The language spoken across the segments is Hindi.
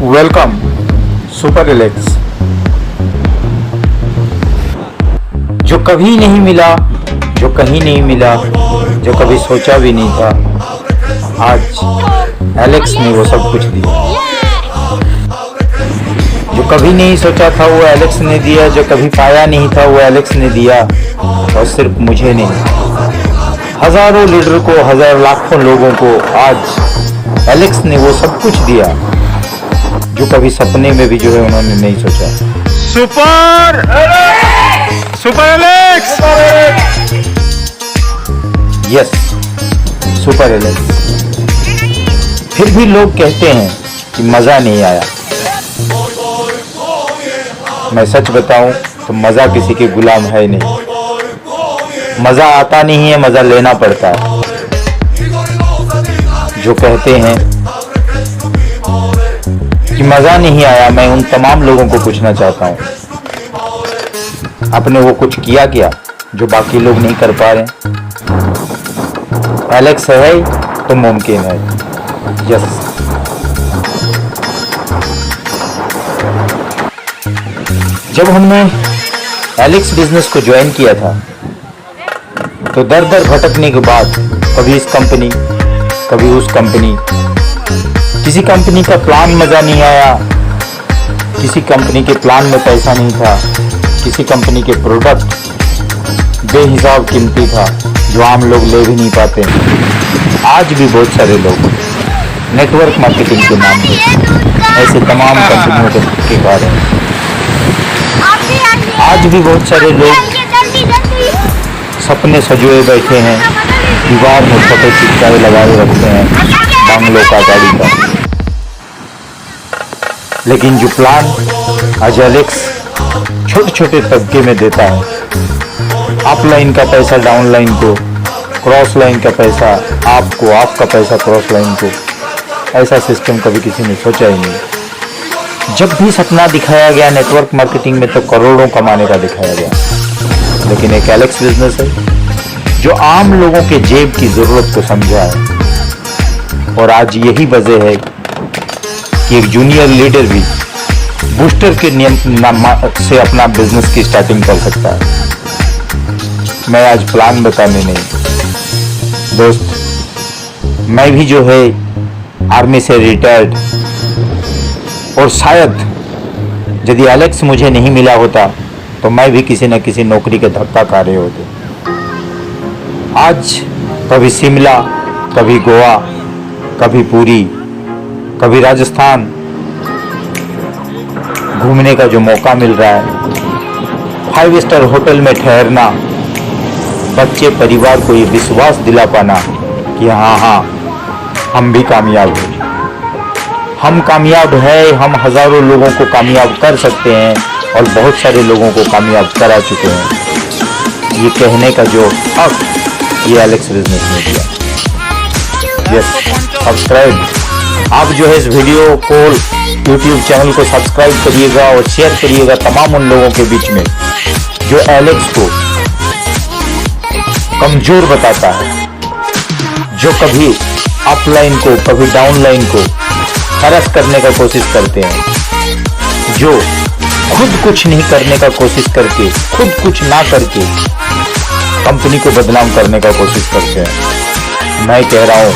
Welcome super Alex. जो कभी नहीं मिला, जो कहीं नहीं मिला, जो कभी सोचा भी नहीं था, आज एलेक्स ने वो सब कुछ दिया। जो कभी नहीं सोचा था वो एलेक्स ने दिया, जो कभी पाया नहीं था वो एलेक्स ने दिया। और सिर्फ मुझे नहीं, हजारों लीडर को, हजार लाखों लोगों को आज एलेक्स ने वो सब कुछ दिया जो कभी सपने में भी जो है उन्होंने नहीं सोचा। Super Alex. Yes, super Alex. फिर भी लोग कहते हैं कि मजा नहीं आया। मैं सच बताऊं तो मजा किसी के गुलाम है नहीं। मजा आता नहीं है, मजा लेना पड़ता है। जो कहते हैं कि मजा नहीं आया, मैं उन तमाम लोगों को पूछना चाहता हूं, आपने वो कुछ किया क्या जो बाकी लोग नहीं कर पा रहे? एलेक्स है तो मुमकिन है। यस, जब हमने एलेक्स बिजनेस को ज्वाइन किया था तो दर दर भटकने के बाद कभी इस कंपनी, कभी उस कंपनी, किसी कंपनी का प्लान मजा नहीं आया, किसी कंपनी के प्लान में पैसा नहीं था, किसी कंपनी के प्रोडक्ट बेहिसाब कीमती था जो आम लोग ले भी नहीं पाते। आज भी बहुत सारे लोग नेटवर्क मार्केटिंग के नाम पे ऐसे तमाम कंपनियों के धक्के खा रहे हैं। आज भी बहुत सारे लोग सपने सजोए बैठे हैं, दीवार में फोटो चिपकाए लगाए रखते हैं बंगलों का, गाड़ी का। लेकिन जो प्लान आज एलेक्स छोटे छोटे तबके में देता है, अपलाइन का पैसा डाउनलाइन को, क्रॉस लाइन का पैसा आपको, आपका पैसा क्रॉस लाइन को, ऐसा सिस्टम कभी किसी ने सोचा ही नहीं। जब भी सपना दिखाया गया नेटवर्क मार्केटिंग में तो करोड़ों कमाने का दिखाया गया, लेकिन एक एलेक्स बिजनेस है जो आम लोगों के जेब की जरूरत को समझा है। और आज यही वजह है कि एक जूनियर लीडर भी बूस्टर के नियम से अपना बिजनेस की स्टार्टिंग कर सकता है। मैं आज प्लान बताने नहीं दोस्त, मैं भी जो है आर्मी से रिटायर्ड, और शायद यदि एलेक्स मुझे नहीं मिला होता तो मैं भी किसी न किसी नौकरी के धक्का खा रहे होते। आज कभी शिमला, कभी गोवा, कभी पुरी, कभी राजस्थान घूमने का जो मौका मिल रहा है, 5 स्टार होटल में ठहरना, बच्चे परिवार को ये विश्वास दिला पाना कि हाँ हम भी कामयाब हैं, हम कामयाब है, हम हजारों लोगों को कामयाब कर सकते हैं और बहुत सारे लोगों को कामयाब करा चुके हैं। ये कहने का जो हक ये एलेक्स बिजनेस ने दिया। यस, सब्सक्राइब, आप जो है इस वीडियो को, यूट्यूब चैनल को सब्सक्राइब करिएगा और शेयर करिएगा तमाम उन लोगों के बीच में जो एलेक्स को कमजोर बताता है, जो कभी अपलाइन को, कभी डाउनलाइन को खरस करने का कोशिश करते हैं, जो खुद कुछ नहीं करने का कोशिश करके, खुद कुछ ना करके कंपनी को बदनाम करने का कोशिश करते हैं। मैं कह रहा हूं,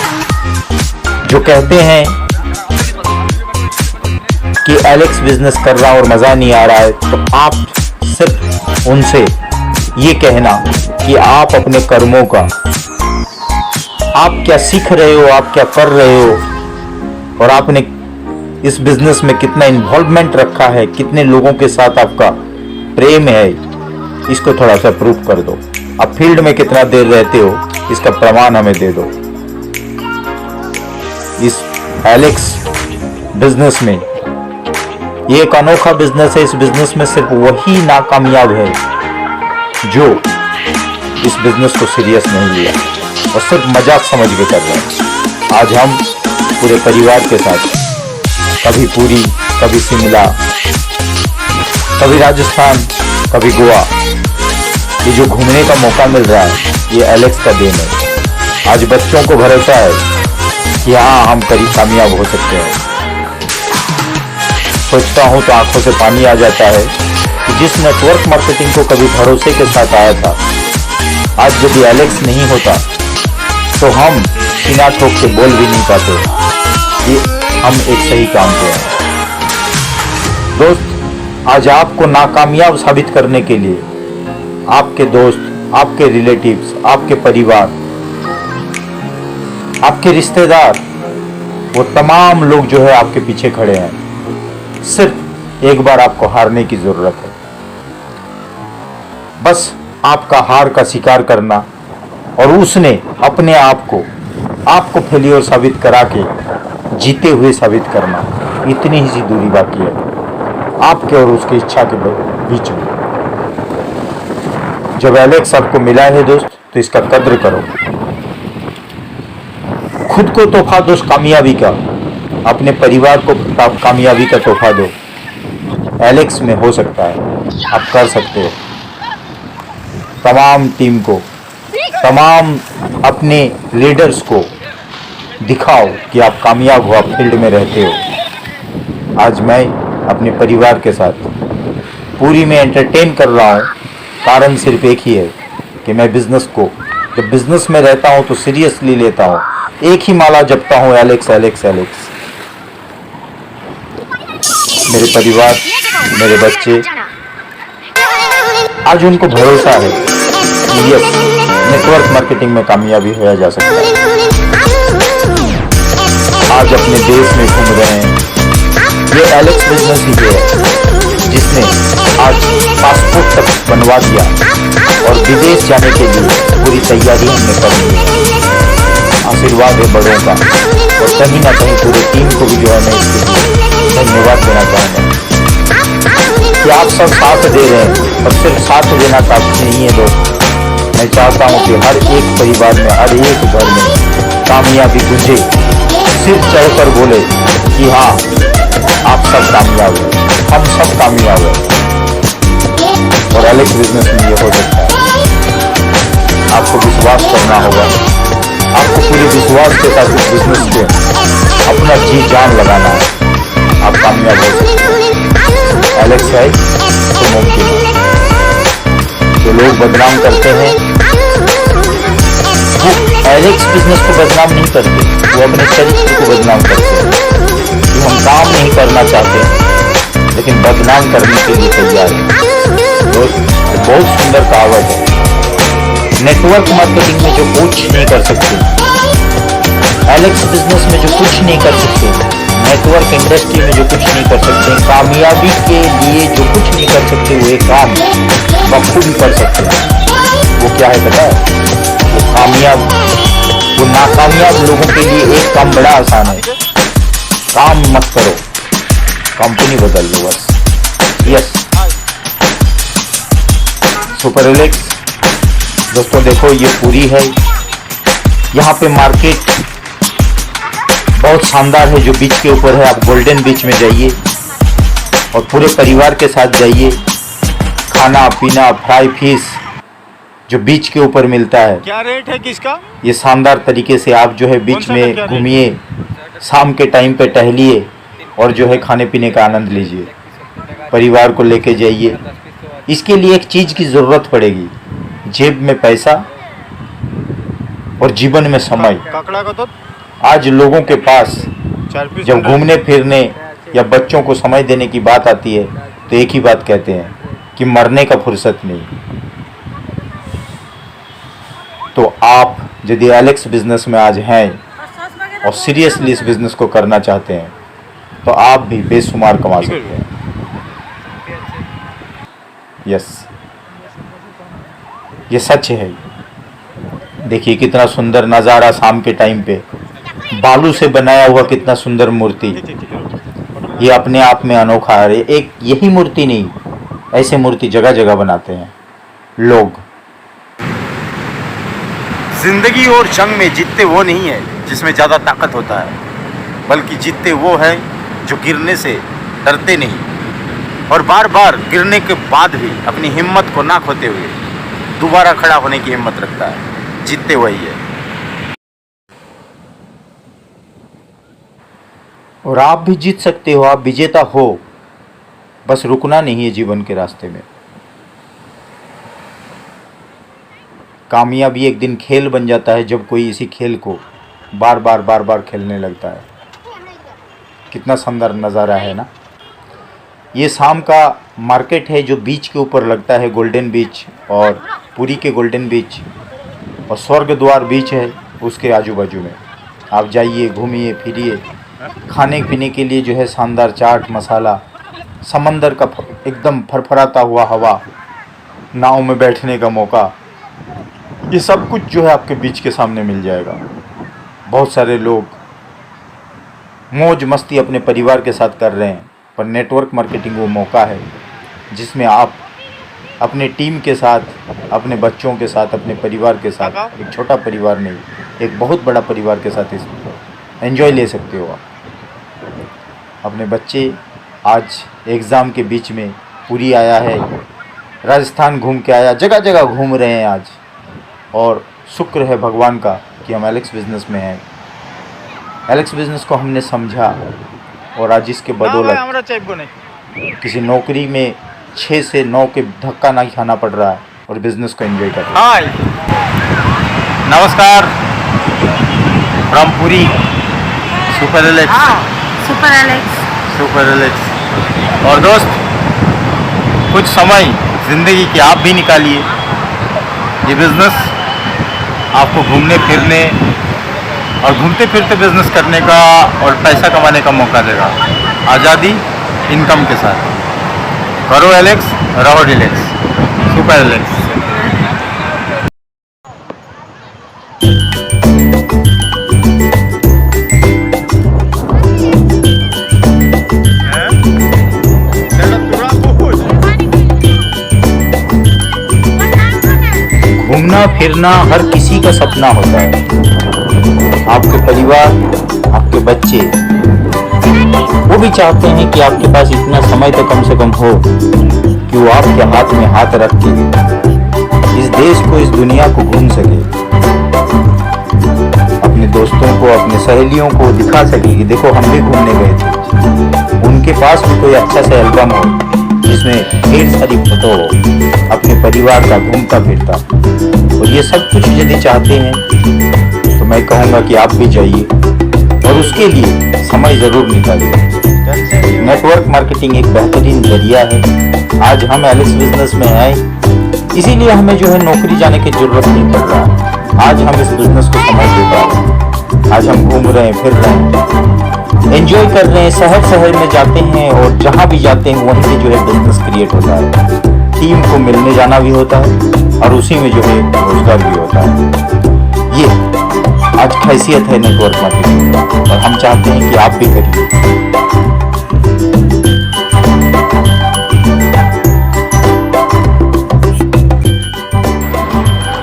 जो कहते हैं कि एलेक्स बिजनेस कर रहा और मजा नहीं आ रहा है, तो आप सिर्फ उनसे ये कहना कि आप अपने कर्मों का, आप क्या सीख रहे हो, आप क्या कर रहे हो, और आपने इस बिजनेस में कितना इन्वॉल्वमेंट रखा है, कितने लोगों के साथ आपका प्रेम है, इसको थोड़ा सा प्रूफ कर दो। आप फील्ड में कितना देर रहते हो, इसका प्रमाण हमें दे दो। इस एलेक्स बिजनेस में, ये एक अनोखा बिजनेस है। इस बिजनेस में सिर्फ वही नाकामयाब है जो इस बिजनेस को सीरियस नहीं लिया और सिर्फ मजाक समझ के कर रहे हैं। आज हम पूरे परिवार के साथ कभी पुरी, कभी शिमला, कभी राजस्थान, कभी गोवा, ये जो घूमने का मौका मिल रहा है ये एलेक्स का देन है। आज बच्चों को भरोसा है कि हाँ हम करीब कामयाब हो सकते हैं। सोचता हूँ तो आंखों से पानी आ जाता है कि जिस नेटवर्क मार्केटिंग को कभी भरोसे के साथ आया था, आज यदि एलेक्स नहीं होता तो हम सीना ठोक के बोल भी नहीं पाते कि हम एक सही काम पे हैं। दोस्त, आज आपको नाकामयाब साबित करने के लिए आपके दोस्त, आपके रिलेटिव्स, आपके परिवार, आपके रिश्तेदार, वो तमाम लोग जो है आपके पीछे खड़े हैं। सिर्फ एक बार आपको हारने की जरूरत है। बस आपका हार का स्वीकार करना और उसने अपने आप को फेलियर साबित करा के जीते हुए साबित करना, इतनी ही सी दूरी बाकी है आपके और उसकी इच्छा के बीच में। जब एलेक्स आपको मिला है दोस्त, तो इसका कद्र करो। खुद को तोहफा दो कामयाबी का, अपने परिवार को कामयाबी का तोहफा दो। एलेक्स में हो सकता है, आप कर सकते हो। तमाम टीम को, तमाम अपने लीडर्स को दिखाओ कि आप कामयाब हो, आप फील्ड में रहते हो। आज मैं अपने परिवार के साथ पूरी में एंटरटेन कर रहा हूँ, कारण सिर्फ एक ही है कि मैं बिजनेस को, जब बिजनेस में रहता हूँ तो सीरियसली लेता हूँ। एक ही माला जपता हूँ, एलेक्स एलेक्स एलेक्स। मेरे परिवार, मेरे बच्चे, आज उनको भरोसा है कि यस, नेटवर्क मार्केटिंग में कामयाबी होया जा सकता है। आज अपने देश में घूम रहे हैं, ये एलेक्स बिजनेस ही है जिसने आज पासपोर्ट तक बनवा दिया और विदेश जाने के लिए पूरी तैयारी हमने कर ली है। आशीर्वाद है बड़ों का, और कहीं ना कहीं पूरी टीम को भी जो है मैं इसके लिए धन्यवाद देना चाहूँगा कि आप सब साथ दे रहे हैं। और सिर्फ साथ देना काफी नहीं है दोस्त, मैं चाहता हूँ कि हर एक परिवार में, हर एक घर में कामयाबी गुंजे, सिर चढ़कर बोले कि हाँ, आप सब कामयाब हैं, हम सब कामयाब हैं। और एलेक्स बिजनेस में ये हो सकता है। आपको विश्वास करना होगा, आपको पूरे विश्वास के साथ इस बिजनेस पे अपना जी जान लगाना है, आप कामयाब हो सकते हैं। एलेक्स है तो मुमकिन है। जो लोग बदनाम करते हैं वो एलेक्स बिजनेस को बदनाम नहीं करते, वो अपने चरित्र को बदनाम करते हैं। कि हम काम नहीं करना चाहते लेकिन बदनाम करने के लिए तैयार हैं। दोस्त, बहुत सुंदर कहावत है। नेटवर्क मार्केटिंग में जो कुछ नहीं कर सकते, एलेक्स बिजनेस में जो कुछ नहीं कर सकते, नेटवर्क इंडस्ट्री में जो कुछ नहीं कर सकते, कामयाबी के लिए जो कुछ नहीं कर सकते, वो एक काम बखूबी कर सकते हैं। वो क्या है पता है? वो नाकामयाब लोगों के लिए एक काम बड़ा आसान है। काम मत करो, कंपनी बदल लो बस। यस, सुपर एलेक्स दोस्तों देखो, ये पूरी है। यहाँ पे मार्केट बहुत शानदार है जो बीच के ऊपर है। आप गोल्डन बीच में जाइए और पूरे परिवार के साथ जाइए। खाना पीना, फ्राई फिश जो बीच के ऊपर मिलता है। क्या रेट है किसका? ये शानदार तरीके से आप जो है बीच में घूमिए, शाम के टाइम पे टहलिए और जो है खाने पीने का आनंद लीजिए। परिवार को लेके जाइए। इसके लिए एक चीज़ की ज़रूरत पड़ेगी, जेब में पैसा और जीवन में समय। काकड़ा का तो आज लोगों के पास 4 पीस जब घूमने फिरने या बच्चों को समय देने की बात आती है तो एक ही बात कहते हैं कि मरने का फुर्सत नहीं। तो आप यदि एलेक्स बिजनेस में आज हैं और सीरियसली इस बिजनेस को करना चाहते हैं तो आप भी बेशुमार कमा सकते हैं। यस, ये सच है। देखिए कितना सुंदर नज़ारा शाम के टाइम पे, बालू से बनाया हुआ कितना सुंदर मूर्ति। ये अपने आप में अनोखा है। एक यही मूर्ति नहीं, ऐसे मूर्ति जगह जगह बनाते हैं लोग। जिंदगी और जंग में जीतते वो नहीं है जिसमें ज़्यादा ताकत होता है, बल्कि जीतते वो है जो गिरने से डरते नहीं और बार बार गिरने के बाद भी अपनी हिम्मत को ना खोते हुए दोबारा खड़ा होने की हिम्मत रखता है। जीतते वही है। और आप भी जीत सकते हो, आप विजेता हो। बस रुकना नहीं है जीवन के रास्ते में। कामयाबी एक दिन खेल बन जाता है जब कोई इसी खेल को बार बार खेलने लगता है। कितना सुंदर नज़ारा है ना। ये शाम का मार्केट है जो बीच के ऊपर लगता है, गोल्डन बीच, और पुरी के गोल्डन बीच और स्वर्ग द्वार बीच है उसके आजू बाजू में। आप जाइए, घूमिए फिरिए, खाने पीने के लिए जो है शानदार चाट मसाला, समंदर का एकदम फरफराता हुआ हवा, नाव में बैठने का मौका, ये सब कुछ जो है आपके बीच के सामने मिल जाएगा। बहुत सारे लोग मौज मस्ती अपने परिवार के साथ कर रहे हैं, पर नेटवर्क मार्केटिंग वो मौका है जिसमें आप अपने टीम के साथ, अपने बच्चों के साथ, अपने परिवार के साथ, एक छोटा परिवार नहीं, एक बहुत बड़ा परिवार के साथ इस एंजॉय ले सकते हो आप। अपने बच्चे आज एग्ज़ाम के बीच में पुरी आया है, राजस्थान घूम के आया, जगह जगह घूम रहे हैं आज, और शुक्र है भगवान का कि हम एलेक्स बिज़नेस में हैं। एलेक्स बिज़नेस को हमने समझा और आज इसके बदौलत किसी नौकरी में 6 से 9 के धक्का नहीं खाना पड़ रहा है और बिज़नेस को एंजॉय कर रहा है। हाय, नमस्कार फ्रॉम पुरी, सुपर एलेक्स। और दोस्त, कुछ समय ज़िंदगी की आप भी निकालिए। ये बिज़नेस आपको घूमने फिरने और घूमते फिरते बिज़नेस करने का और पैसा कमाने का मौका देगा, आज़ादी इनकम के साथ। करो एलेक्स, रहो रिलैक्स, सुपर एलेक्स। घूमना फिरना हर किसी का सपना होता है। आपके परिवार, आपके बच्चे, वो भी चाहते हैं कि आपके पास इतना समय तो कम से कम हो कि वो आपके हाथ में हाथ रख के इस देश को, इस दुनिया को घूम सके, अपने दोस्तों को, अपने सहेलियों को दिखा सके कि देखो हम भी घूमने गए थे। उनके पास भी कोई अच्छा सा एल्बम हो जिसमें ढेर सारी फोटो हो अपने परिवार का घूमता फिरता। और ये सब कुछ यदि चाहते हैं तो मैं कहूँगा कि आप भी जाइए और उसके लिए समय ज़रूर निकालिए। नेटवर्क मार्केटिंग एक बेहतरीन जरिया है। आज हम एलेक्स बिज़नेस में हैं, इसीलिए हमें जो है नौकरी जाने की ज़रूरत नहीं पड़ रहा। आज हम इस बिज़नेस को समझ ले पा रहे हैं। आज हम घूम रहे हैं, फिर रहे हैं, एंजॉय कर रहे हैं, शहर में जाते हैं और जहाँ भी जाते हैं वहीं से जो है बिज़नेस क्रिएट होता है। टीम को मिलने जाना भी होता है और उसी में जो है रोजगार भी होता है। ये आज खैसियत है नेटवर्क मार्केटिंग और हम चाहते हैं कि आप भी करिए।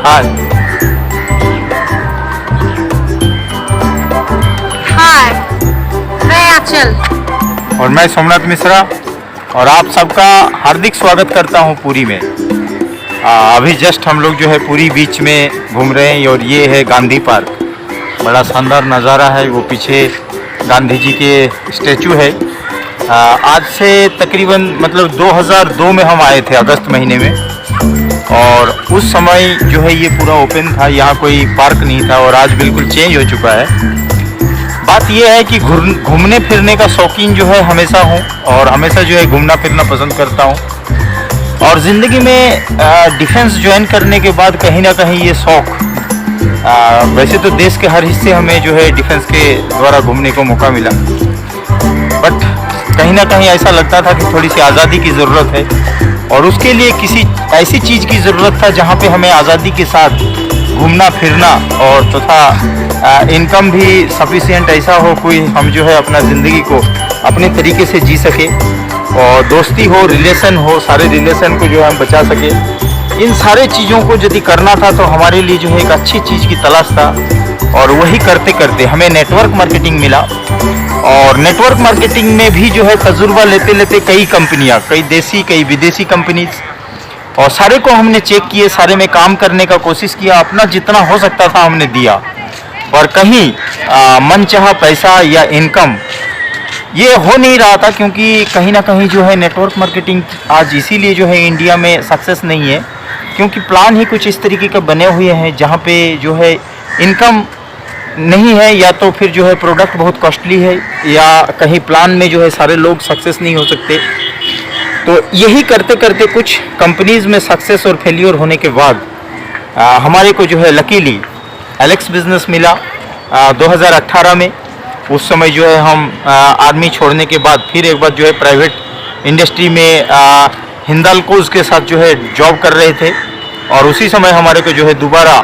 हाय, मैं आंचल और मैं सोमनाथ मिश्रा और आप सबका हार्दिक स्वागत करता हूं पुरी में। अभी जस्ट हम लोग जो है पुरी बीच में घूम रहे हैं और ये है गांधी पार्क। बड़ा शानदार नज़ारा है। वो पीछे गांधी जी के स्टैचू है। आज से तकरीबन मतलब 2002 में हम आए थे, अगस्त महीने में, और उस समय जो है ये पूरा ओपन था, यहाँ कोई पार्क नहीं था, और आज बिल्कुल चेंज हो चुका है। बात यह है कि घूमने फिरने का शौकीन जो है हमेशा हूँ और हमेशा जो है घूमना फिरना पसंद करता हूँ। और ज़िंदगी में डिफेंस ज्वाइन करने के बाद कहीं ना कहीं ये शौक़, वैसे तो देश के हर हिस्से हमें जो है डिफेंस के द्वारा घूमने को मौका मिला, बट कहीं ना कहीं ऐसा लगता था कि थोड़ी सी आज़ादी की ज़रूरत है और उसके लिए किसी ऐसी चीज़ की ज़रूरत था जहाँ पे हमें आज़ादी के साथ घूमना फिरना और तथा इनकम भी सफिशिएंट ऐसा हो, कोई हम जो है अपना ज़िंदगी को अपने तरीके से जी सके, और दोस्ती हो, रिलेशन हो, सारे रिलेशन को जो है हम बचा सके। इन सारे चीज़ों को यदि करना था तो हमारे लिए जो है एक अच्छी चीज़ की तलाश था, और वही करते करते हमें नेटवर्क मार्केटिंग मिला। और नेटवर्क मार्केटिंग में भी जो है तजुर्बा लेते लेते कई कंपनियां, कई देसी कई विदेशी कंपनीज, और सारे को हमने चेक किए, सारे में काम करने का कोशिश किया, अपना जितना हो सकता था हमने दिया, और कहीं मनचाहा पैसा या इनकम ये हो नहीं रहा था क्योंकि कहीं ना कहीं जो है नेटवर्क मार्केटिंग आज इसीलिए जो है इंडिया में सक्सेस नहीं है, क्योंकि प्लान ही कुछ इस तरीके के बने हुए हैं जहाँ पे जो है इनकम नहीं है, या तो फिर जो है प्रोडक्ट बहुत कॉस्टली है, या कहीं प्लान में जो है सारे लोग सक्सेस नहीं हो सकते। तो यही करते करते कुछ कंपनीज़ में सक्सेस और फेलियर होने के बाद हमारे को जो है लकीली एलेक्स बिजनेस मिला 2018 में। उस समय जो है हम आर्मी छोड़ने के बाद फिर एक बार जो है प्राइवेट इंडस्ट्री में हिंदाल्कोज के साथ जो है जॉब कर रहे थे, और उसी समय हमारे को जो है दोबारा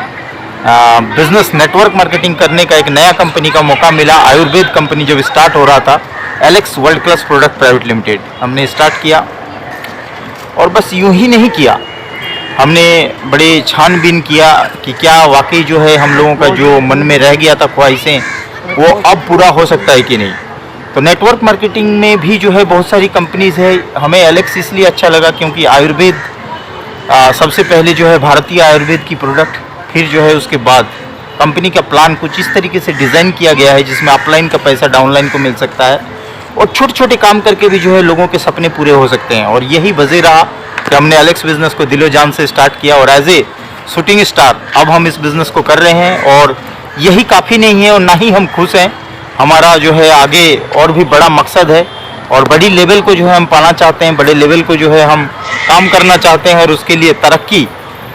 बिजनेस नेटवर्क मार्केटिंग करने का एक नया कंपनी का मौका मिला। आयुर्वेद कंपनी जब स्टार्ट हो रहा था, Alex world class product private limited हमने स्टार्ट किया। और बस यूं ही नहीं किया, हमने बड़े छानबीन किया कि क्या वाकई जो है हम लोगों का जो मन में रह गया था ख्वाहिशें वो अब पूरा हो सकता है कि नहीं। तो नेटवर्क मार्केटिंग में भी जो है बहुत सारी कंपनीज़ है। हमें एलेक्स इसलिए अच्छा लगा क्योंकि आयुर्वेद सबसे पहले जो है भारतीय आयुर्वेद की प्रोडक्ट, फिर जो है उसके बाद कंपनी का प्लान कुछ इस तरीके से डिज़ाइन किया गया है जिसमें अपलाइन का पैसा डाउनलाइन को मिल सकता है, और छोटे छोटे काम करके भी जो है लोगों के सपने पूरे हो सकते हैं। और यही वजह रहा कि हमने एलेक्स बिज़नेस को दिलो जान से स्टार्ट किया, और एज ए शूटिंग स्टार अब हम इस बिज़नेस को कर रहे हैं। और यही काफ़ी नहीं है और ना ही हम खुश हैं, हमारा जो है आगे और भी बड़ा मकसद है, और बड़ी लेवल को जो है हम पाना चाहते हैं, बड़े लेवल को जो है हम काम करना चाहते हैं, और उसके लिए तरक्की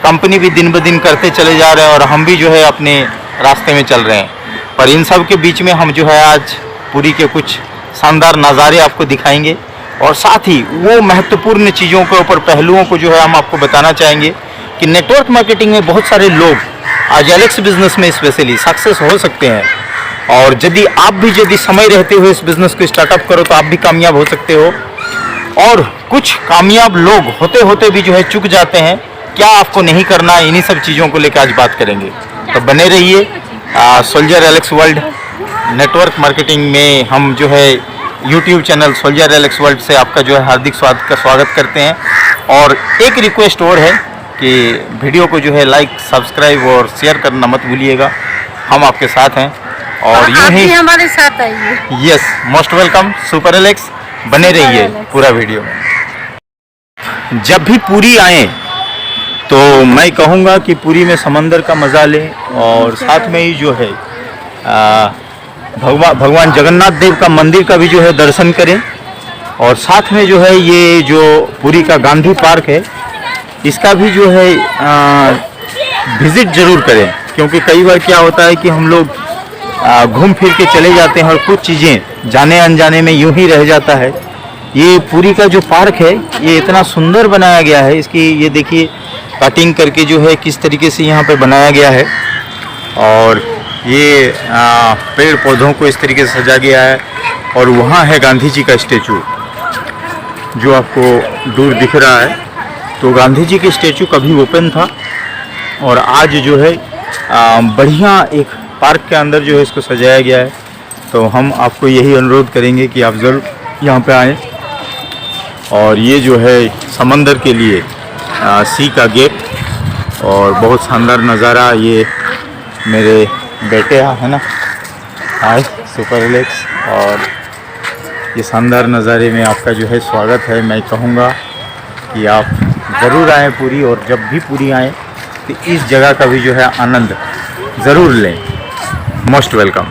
कंपनी भी दिन ब दिन करते चले जा रहे हैं, और हम भी जो है अपने रास्ते में चल रहे हैं। पर इन सब के बीच में हम जो है आज पुरी के कुछ शानदार नज़ारे आपको दिखाएंगे, और साथ ही वो महत्वपूर्ण चीज़ों के ऊपर पहलुओं को जो है हम आपको बताना चाहेंगे कि नेटवर्क मार्केटिंग में बहुत सारे लोग आज एलेक्स बिजनेस में स्पेशली सक्सेस हो सकते हैं, और यदि आप भी यदि समय रहते हुए इस बिज़नेस को स्टार्टअप करो तो आप भी कामयाब हो सकते हो। और कुछ कामयाब लोग होते होते भी जो है चूक जाते हैं, क्या आपको नहीं करना, इन्हीं सब चीज़ों को लेकर आज बात करेंगे। तो बने रहिए soldier Alex world network marketing में। हम जो है YouTube channel soldier Alex world से आपका जो है हार्दिक स्वागत करते हैं। और एक रिक्वेस्ट और है कि वीडियो को जो है लाइक, सब्सक्राइब और शेयर करना मत भूलिएगा, हम आपके साथ हैं। और यूं ही हमारे साथ आइए। Yes, most welcome super Alex, बने रहिए पूरा वीडियो में। जब भी पुरी आए तो मैं कहूँगा कि पुरी में समंदर का मज़ा लें, और साथ में ही जो है भगवान जगन्नाथ देव का मंदिर का भी जो है दर्शन करें, और साथ में जो है ये जो पुरी का गांधी पार्क है इसका भी जो है विज़िट ज़रूर करें, क्योंकि कई बार क्या होता है कि हम लोग घूम फिर के चले जाते हैं और कुछ चीज़ें जाने अनजाने में यूं ही रह जाता है। ये पुरी का जो पार्क है ये इतना सुंदर बनाया गया है, इसकी ये देखिए कटिंग करके जो है किस तरीके से यहाँ पे बनाया गया है, और ये पेड़ पौधों को इस तरीके से सजा गया है। और वहाँ है गांधी जी का स्टेचू जो आपको दूर दिख रहा है। तो गांधी जी की स्टेचू कभी ओपन था, और आज जो है बढ़िया एक पार्क के अंदर जो है इसको सजाया गया है। तो हम आपको यही अनुरोध करेंगे कि आप ज़रूर यहाँ पे आएँ। और ये जो है समंदर के लिए सी का गेट, और बहुत शानदार नज़ारा। ये मेरे बेटे है ना, हाय सुपर एलेक्स, और ये शानदार नज़ारे में आपका जो है स्वागत है। मैं कहूँगा कि आप ज़रूर आएँ पुरी, और जब भी पुरी आएँ तो इस जगह का भी जो है आनंद ज़रूर लें। Most welcome.